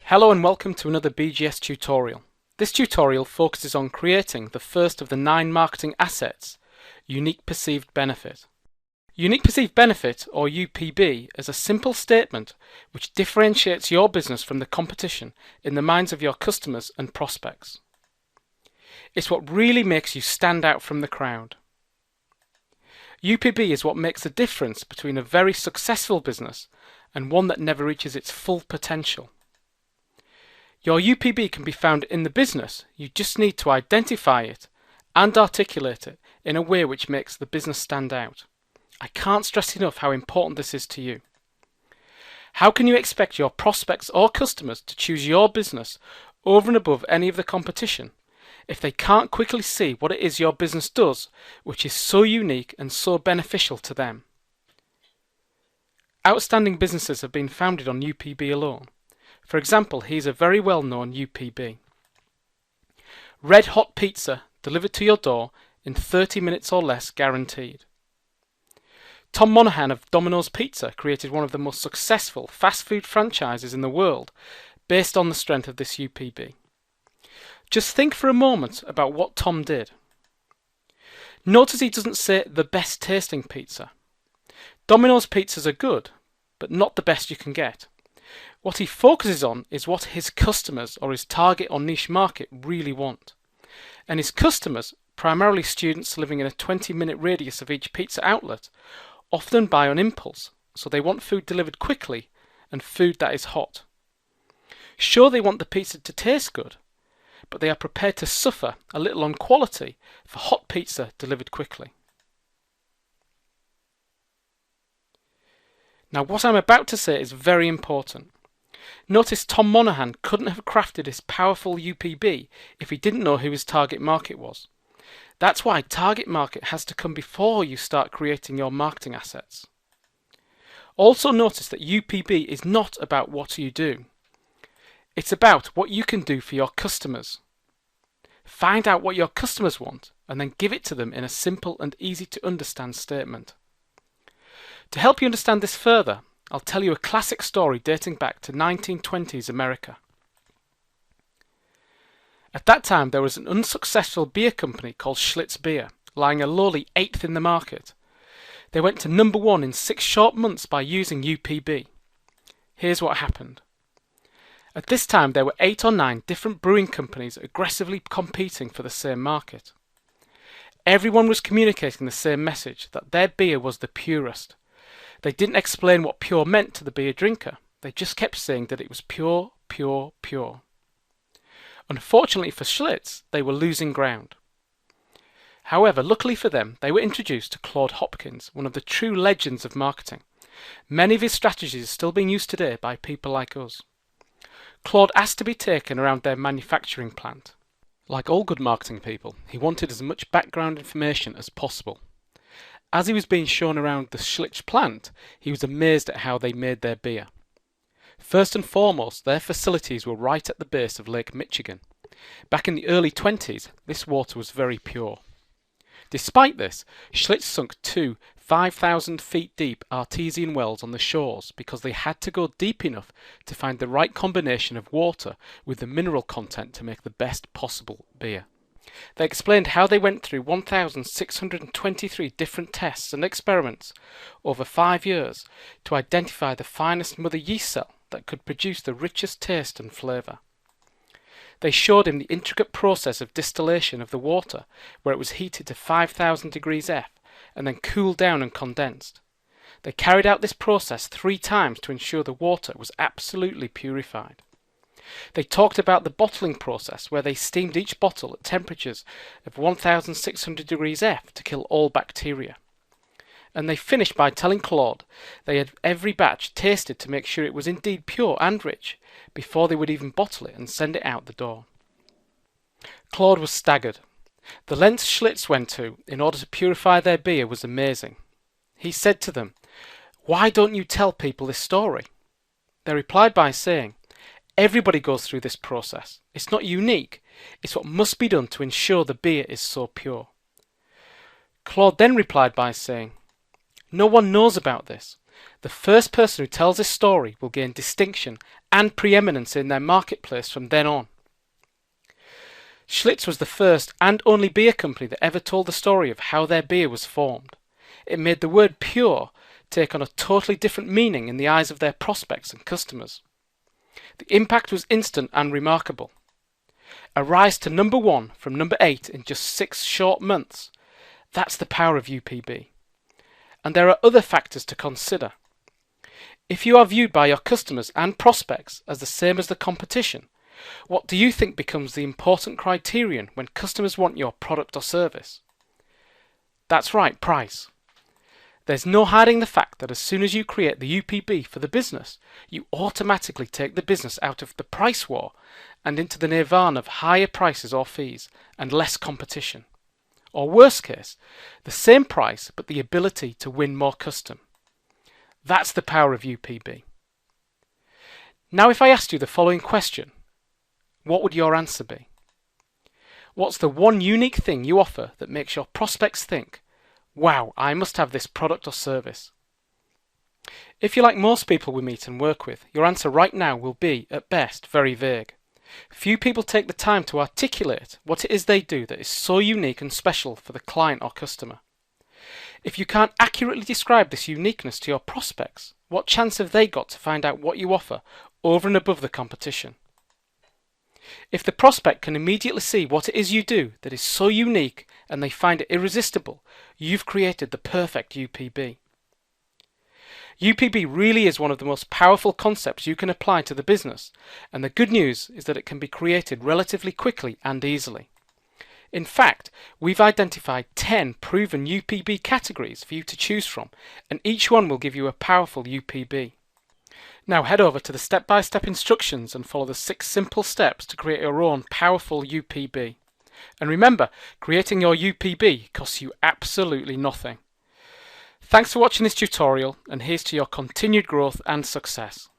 Hello and welcome to another BGS tutorial. This tutorial focuses on creating the first of the 9 marketing assets, Unique Perceived Benefit. Unique Perceived Benefit, or UPB, is a simple statement which differentiates your business from the competition in the minds of your customers and prospects. It's what really makes you stand out from the crowd. UPB is what makes the difference between a very successful business and one that never reaches its full potential. Your UPB can be found in the business, you just need to identify it and articulate it in a way which makes the business stand out. I can't stress enough how important this is to you. How can you expect your prospects or customers to choose your business over and above any of the competition if they can't quickly see what it is your business does, which is so unique and so beneficial to them? Outstanding businesses have been founded on UPB alone. For example, here's a very well-known UPB. Red hot pizza delivered to your door in 30 minutes or less guaranteed. Tom Monaghan of Domino's Pizza created one of the most successful fast food franchises in the world based on the strength of this UPB. Just think for a moment about what Tom did. Notice he doesn't say the best tasting pizza. Domino's pizzas are good, but not the best you can get. What he focuses on is what his customers or his target or niche market really want. And his customers, primarily students living in a 20-minute radius of each pizza outlet, often buy on impulse, so they want food delivered quickly and food that is hot. Sure, they want the pizza to taste good, but they are prepared to suffer a little on quality for hot pizza delivered quickly. Now, what I'm about to say is very important. Notice Tom Monaghan couldn't have crafted his powerful UPB if he didn't know who his target market was. That's why target market has to come before you start creating your marketing assets. Also notice that UPB is not about what you do. It's about what you can do for your customers. Find out what your customers want and then give it to them in a simple and easy to understand statement. To help you understand this further, I'll tell you a classic story dating back to 1920s America. At that time there was an unsuccessful beer company called Schlitz beer, lying a lowly 8th in the market. They went to number 1 in 6 short months by using UPB. Here's what happened. At this time there were 8 or 9 different brewing companies aggressively competing for the same market. Everyone was communicating the same message, that their beer was the purest. They didn't explain what pure meant to the beer drinker. They just kept saying that it was pure, pure, pure. Unfortunately for Schlitz, they were losing ground. However, luckily for them, they were introduced to Claude Hopkins, one of the true legends of marketing. Many of his strategies are still being used today by people like us. Claude asked to be taken around their manufacturing plant. Like all good marketing people, he wanted as much background information as possible. As he was being shown around the Schlitz plant, he was amazed at how they made their beer. First and foremost, their facilities were right at the base of Lake Michigan. Back in the early 20s, this water was very pure. Despite this, Schlitz sunk 2 5,000 feet deep artesian wells on the shores because they had to go deep enough to find the right combination of water with the mineral content to make the best possible beer. They explained how they went through 1,623 different tests and experiments over 5 years to identify the finest mother yeast cell that could produce the richest taste and flavour. They showed him the intricate process of distillation of the water, where it was heated to 5,000 degrees F and then cooled down and condensed. They carried out this process 3 times to ensure the water was absolutely purified. They talked about the bottling process, where they steamed each bottle at temperatures of 1,600 degrees F to kill all bacteria. And they finished by telling Claude they had every batch tasted to make sure it was indeed pure and rich before they would even bottle it and send it out the door. Claude was staggered. The lengths Schlitz went to in order to purify their beer was amazing. He said to them, "Why don't you tell people this story?" They replied by saying, "Everybody goes through this process. It's not unique. It's what must be done to ensure the beer is so pure." Claude then replied by saying, "No one knows about this. The first person who tells this story will gain distinction and preeminence in their marketplace from then on. Schlitz was the first and only beer company that ever told the story of how their beer was formed. It made the word pure take on a totally different meaning in the eyes of their prospects and customers. The impact was instant and remarkable. A rise to number 1 from number 8 in just 6 short months. That's the power of UPB. And there are other factors to consider. If you are viewed by your customers and prospects as the same as the competition, what do you think becomes the important criterion when customers want your product or service? That's right, price. There's no hiding the fact that as soon as you create the UPB for the business, you automatically take the business out of the price war and into the nirvana of higher prices or fees and less competition. Or worst case, the same price but the ability to win more custom. That's the power of UPB. Now if I asked you the following question, what would your answer be? What's the one unique thing you offer that makes your prospects think, wow, I must have this product or service? If you're like most people we meet and work with, your answer right now will be, at best, very vague. Few people take the time to articulate what it is they do that is so unique and special for the client or customer. If you can't accurately describe this uniqueness to your prospects, what chance have they got to find out what you offer over and above the competition? If the prospect can immediately see what it is you do that is so unique and they find it irresistible, you've created the perfect UPB. UPB really is one of the most powerful concepts you can apply to the business, and the good news is that it can be created relatively quickly and easily. In fact, we've identified 10 proven UPB categories for you to choose from, and each one will give you a powerful UPB. Now head over to the step-by-step instructions and follow the 6 simple steps to create your own powerful UPB. And remember, creating your UPB costs you absolutely nothing. Thanks for watching this tutorial, and here's to your continued growth and success.